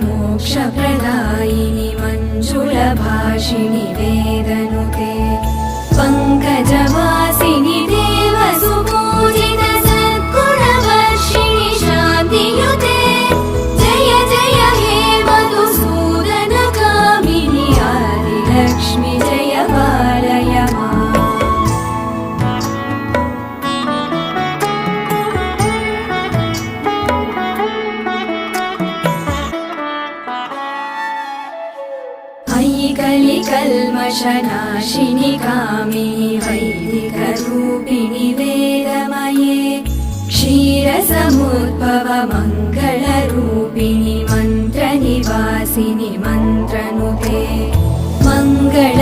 मोक्षप्रदायिनि मञ्जुलभाषिणि वेदनुते पङ्कजवासिनि देवसुपूजित सद्गुणवर्षिणि शान्तियुते जय जय हे मधुसूदनकामिनि आदिलक्ष्मि जय पालय माम्। कलिकल्मषनाशिनि कामिनि वैदिकरूपिणि वेदमये क्षीरसमुद्भव मङ्गलरूपिणि मन्त्रनिवासिनि मन्त्रनुते मङ्गल